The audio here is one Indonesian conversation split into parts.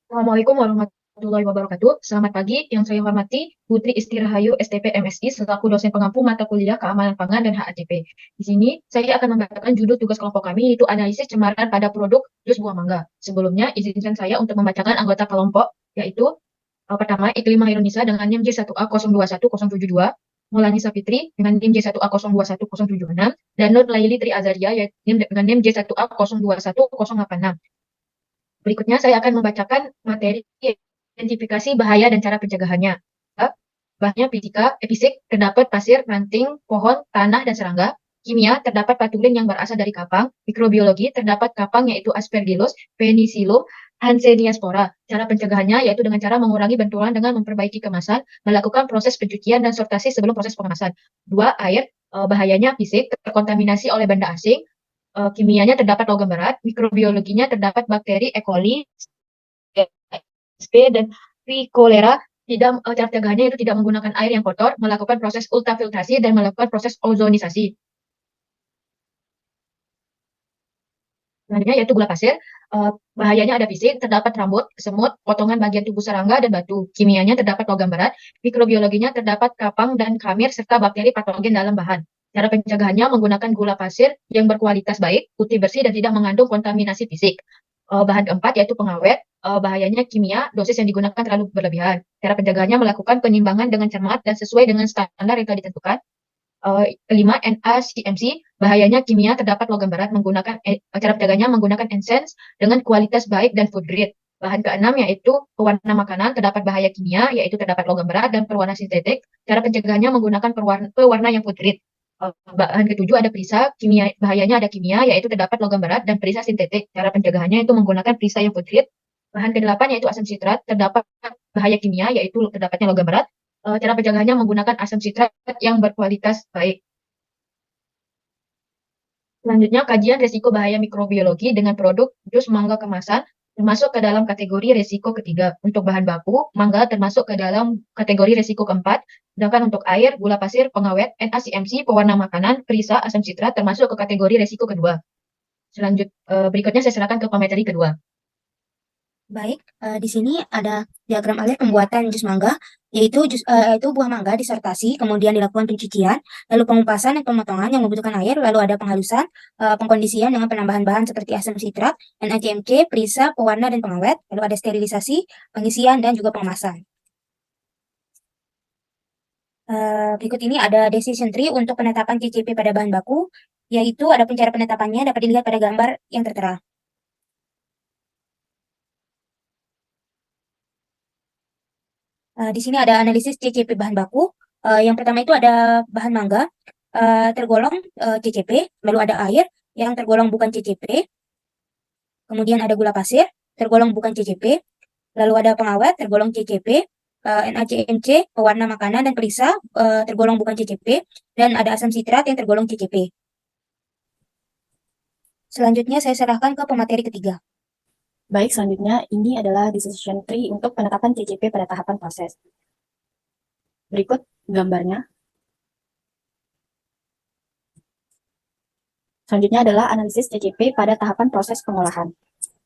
Assalamualaikum warahmatullahi wabarakatuh. Selamat pagi, yang saya hormati Putri Istirahayu STP MSI selaku dosen pengampu mata kuliah Keamanan Pangan dan HACP. Di sini saya akan membacakan judul tugas kelompok kami yaitu analisis cemaran pada produk jus buah mangga. Sebelumnya izinkan saya untuk membacakan anggota kelompok yaitu pertama Iklimah Indonesia dengan NIM J1A021072, Maulani Sapitri dengan NIM J1A021076, dan Nur Laili Tri Azaria dengan NIM J1A021086. Berikutnya saya akan membacakan materi identifikasi bahaya dan cara pencegahannya. Bahannya fisika, fisik, terdapat pasir, ranting, pohon, tanah, dan serangga. Kimia, terdapat patulin yang berasal dari kapang. Mikrobiologi, terdapat kapang yaitu Aspergillus, Penicillium, Hansenia spora. Cara pencegahannya yaitu dengan cara mengurangi benturan dengan memperbaiki kemasan, melakukan proses pencucian dan sortasi sebelum proses pengemasan. Dua, air, bahayanya fisik, terkontaminasi oleh benda asing, kimianya terdapat logam berat, mikrobiologinya terdapat bakteri E. coli, SP, dan V. cholera. Tidak, cara pencegahannya itu tidak menggunakan air yang kotor, melakukan proses ultrafiltrasi, dan melakukan proses ozonisasi. Selanjutnya yaitu gula pasir. Bahayanya ada fisik, terdapat rambut, semut, potongan bagian tubuh serangga, dan batu. Kimianya terdapat logam berat, mikrobiologinya terdapat kapang dan kamir, serta bakteri patogen dalam bahan. Cara pencegahannya menggunakan gula pasir yang berkualitas baik, putih bersih, dan tidak mengandung kontaminasi fisik. Bahan keempat yaitu pengawet. Bahayanya kimia, dosis yang digunakan terlalu berlebihan. Cara pencegahannya melakukan penimbangan dengan cermat dan sesuai dengan standar yang telah ditentukan. Kelima, NaCMC, bahayanya kimia terdapat logam berat menggunakan cara penjaganya menggunakan NSense dengan kualitas baik dan food grade. Bahan keenam yaitu pewarna makanan, terdapat bahaya kimia yaitu terdapat logam berat dan pewarna sintetik. Cara pencegahannya menggunakan pewarna yang food grade. Bahan ketujuh ada perisa, kimia bahayanya ada kimia yaitu terdapat logam berat dan perisa sintetik. Cara pencegahannya itu menggunakan perisa yang food grade. Bahan kedelapan yaitu asam sitrat, terdapat bahaya kimia yaitu terdapatnya logam berat. Cara pencegahannya menggunakan asam sitrat yang berkualitas baik. Selanjutnya, kajian risiko bahaya mikrobiologi dengan produk jus mangga kemasan termasuk ke dalam kategori risiko ketiga. Untuk bahan baku, mangga termasuk ke dalam kategori risiko keempat, sedangkan untuk air, gula pasir, pengawet, NaCMC, pewarna makanan, perisa, asam sitrat termasuk ke kategori risiko kedua. Berikutnya saya serahkan ke pemateri kedua. Baik, di sini ada diagram alur pembuatan jus mangga, yaitu buah mangga disortasi, kemudian dilakukan pencucian, lalu pengupasan dan pemotongan yang membutuhkan air, lalu ada penghalusan, pengkondisian dengan penambahan bahan seperti asam sitrat, NaCMC, perisa, pewarna, dan pengawet, lalu ada sterilisasi, pengisian, dan juga pengemasan. Berikut ini ada decision tree untuk penetapan CCP pada bahan baku, yaitu ada cara penetapannya dapat dilihat pada gambar yang tertera. Di sini ada analisis CCP bahan baku. Yang pertama itu ada bahan mangga tergolong CCP, lalu ada air yang tergolong bukan CCP, kemudian ada gula pasir tergolong bukan CCP, lalu ada pengawet tergolong CCP, NaCMC, pewarna makanan dan perisa tergolong bukan CCP, dan ada asam sitrat yang tergolong CCP. Selanjutnya saya serahkan ke pemateri ketiga. Baik, selanjutnya ini adalah decision tree untuk penetapan CCP pada tahapan proses. Berikut gambarnya. Selanjutnya adalah analisis CCP pada tahapan proses pengolahan.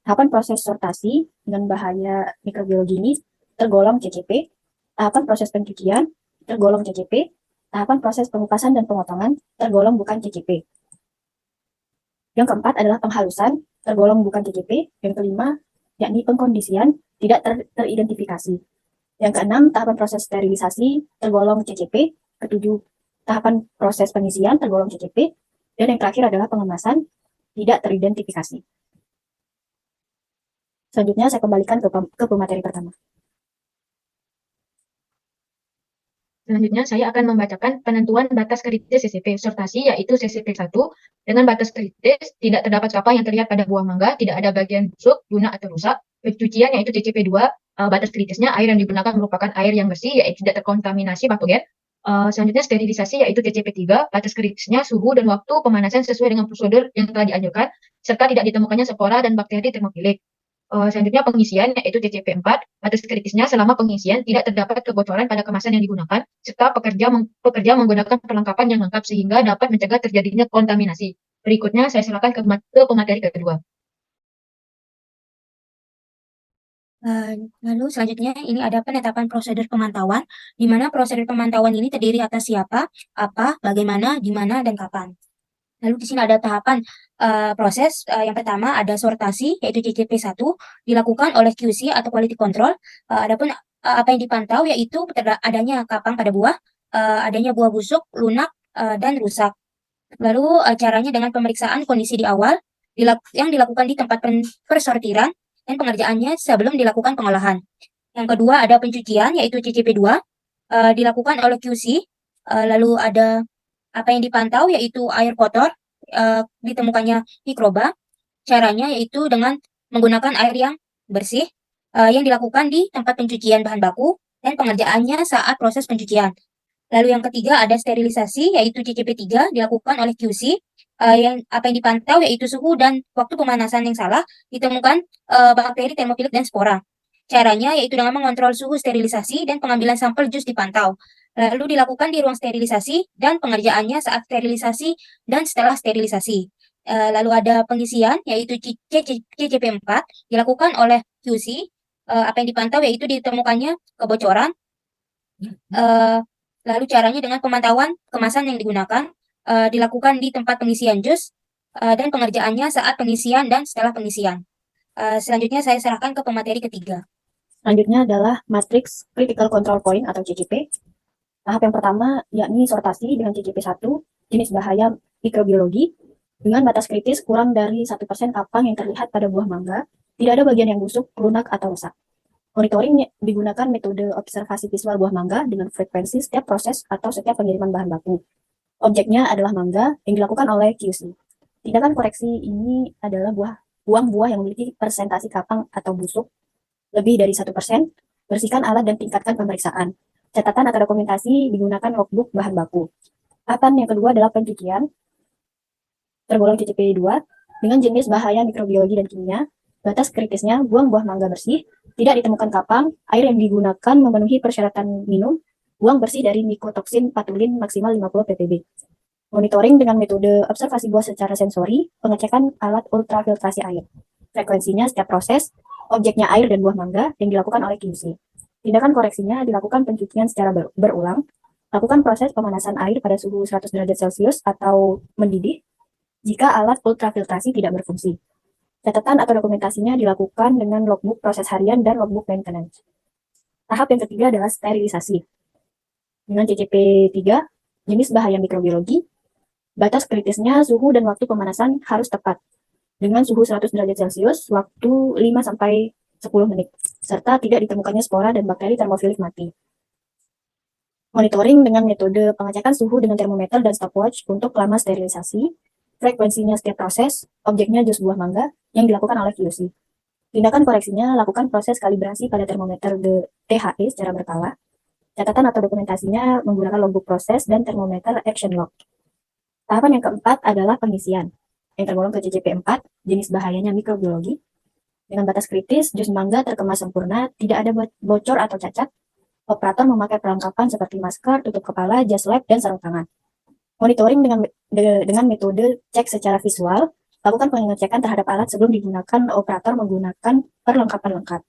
Tahapan proses sortasi dengan bahaya mikrobiologi ini tergolong CCP. Tahapan proses pencucian tergolong CCP. Tahapan proses pengupasan dan pemotongan tergolong bukan CCP. Yang keempat adalah penghalusan, tergolong bukan CCP. Yang kelima, yakni pengkondisian, tidak teridentifikasi. Yang keenam, tahapan proses sterilisasi, tergolong CCP. Ketujuh, tahapan proses pengisian, tergolong CCP. Dan yang terakhir adalah pengemasan, tidak teridentifikasi. Selanjutnya, saya kembalikan ke pemateri pertama. Selanjutnya, saya akan membacakan penentuan batas kritis CCP sortasi, yaitu CCP1, dengan batas kritis tidak terdapat kapal yang terlihat pada buah mangga, tidak ada bagian busuk, lunak, atau rusak. Pencucian, yaitu CCP2, batas kritisnya air yang digunakan merupakan air yang bersih, yaitu tidak terkontaminasi patogen. Selanjutnya, sterilisasi, yaitu CCP3, batas kritisnya suhu dan waktu pemanasan sesuai dengan prosedur yang telah dianjurkan, serta tidak ditemukannya spora dan bakteri termofilik. Selanjutnya pengisian yaitu CCP4, batas kritisnya selama pengisian tidak terdapat kebocoran pada kemasan yang digunakan, serta pekerja menggunakan perlengkapan yang lengkap sehingga dapat mencegah terjadinya kontaminasi. Berikutnya saya silakan ke pemateri kedua. Lalu selanjutnya ini ada penetapan prosedur pemantauan, di mana prosedur pemantauan ini terdiri atas siapa, apa, bagaimana, di mana, dan kapan. Lalu di sini ada tahapan proses. Yang pertama ada sortasi, yaitu CCP1, dilakukan oleh QC atau Quality Control. Adapun apa yang dipantau yaitu adanya kapang pada buah, adanya buah busuk, lunak, dan rusak. Lalu caranya dengan pemeriksaan kondisi di awal, yang dilakukan di tempat persortiran, dan pengerjaannya sebelum dilakukan pengolahan. Yang kedua ada pencucian, yaitu CCP2, dilakukan oleh QC. Lalu ada apa yang dipantau yaitu air kotor, ditemukannya mikroba. Caranya yaitu dengan menggunakan air yang bersih, yang dilakukan di tempat pencucian bahan baku, dan pengerjaannya saat proses pencucian. Lalu yang ketiga ada sterilisasi, yaitu CCP3, dilakukan oleh QC. Yang apa yang dipantau yaitu suhu dan waktu pemanasan yang salah, ditemukan bakteri, termofilik, dan spora. Caranya yaitu dengan mengontrol suhu sterilisasi dan pengambilan sampel jus dipantau. Lalu dilakukan di ruang sterilisasi dan pengerjaannya saat sterilisasi dan setelah sterilisasi. Lalu ada pengisian yaitu CCP4, dilakukan oleh QC. Apa yang dipantau yaitu ditemukannya kebocoran. Lalu caranya dengan pemantauan kemasan yang digunakan, dilakukan di tempat pengisian jus, dan pengerjaannya saat pengisian dan setelah pengisian. Selanjutnya saya serahkan ke pemateri ketiga. Selanjutnya adalah matriks Critical Control Point atau CCP. Tahap yang pertama yakni sortasi dengan CCP1, jenis bahaya mikrobiologi, dengan batas kritis kurang dari 1% kapang yang terlihat pada buah mangga, tidak ada bagian yang busuk, lunak, atau rusak. Monitoring digunakan metode observasi visual buah mangga dengan frekuensi setiap proses atau setiap pengiriman bahan baku. Objeknya adalah mangga yang dilakukan oleh QC. Tindakan koreksi ini adalah buang buah yang memiliki persentase kapang atau busuk lebih dari 1%, bersihkan alat dan tingkatkan pemeriksaan. Catatan atau dokumentasi digunakan logbook bahan baku. Tahapan yang kedua adalah pencucian, tergolong CCP2, dengan jenis bahaya mikrobiologi dan kimia. Batas kritisnya, buang buah mangga bersih, tidak ditemukan kapang, air yang digunakan memenuhi persyaratan minum, buang bersih dari mikotoksin patulin maksimal 50 ppb. Monitoring dengan metode observasi buah secara sensori, pengecekan alat ultrafiltrasi air. Frekuensinya setiap proses, objeknya air dan buah mangga yang dilakukan oleh QC. Tindakan koreksinya dilakukan pencucian secara berulang, lakukan proses pemanasan air pada suhu 100 derajat Celcius atau mendidih jika alat ultrafiltrasi tidak berfungsi. Catatan atau dokumentasinya dilakukan dengan logbook proses harian dan logbook maintenance. Tahap yang ketiga adalah sterilisasi. Dengan CCP3, jenis bahaya mikrobiologi, batas kritisnya suhu dan waktu pemanasan harus tepat. Dengan suhu 100 derajat Celcius, waktu 5-10 menit, serta tidak ditemukannya spora dan bakteri termofilik mati. Monitoring dengan metode pengecekan suhu dengan termometer dan stopwatch untuk lama sterilisasi, frekuensinya setiap proses, objeknya jus buah mangga yang dilakukan oleh QC. Tindakan koreksinya lakukan proses kalibrasi pada termometer THE secara berkala. Catatan atau dokumentasinya menggunakan logbook proses dan termometer action log. Tahapan yang keempat adalah pengisian, yang tergolong ke CCP4, jenis bahayanya mikrobiologi. Dengan batas kritis, jus mangga terkemas sempurna, tidak ada bocor atau cacat. Operator memakai perlengkapan seperti masker, tutup kepala, jas lab, dan sarung tangan. Monitoring dengan metode cek secara visual, lakukan pengecekan terhadap alat sebelum digunakan operator menggunakan perlengkapan lengkap.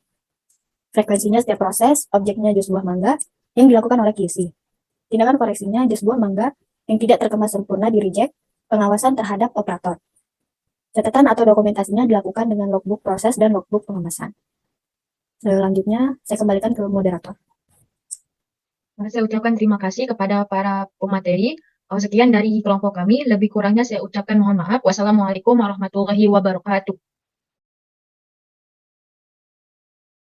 Frekuensinya setiap proses, objeknya jus buah mangga yang dilakukan oleh QC. Tindakan koreksinya jus buah mangga yang tidak terkemas sempurna di reject, pengawasan terhadap operator. Catatan atau dokumentasinya dilakukan dengan logbook proses dan logbook pengemasan. Selanjutnya, saya kembalikan ke moderator. Saya ucapkan terima kasih kepada para pemateri. Sekian dari kelompok kami. Lebih kurangnya saya ucapkan mohon maaf. Wassalamualaikum warahmatullahi wabarakatuh.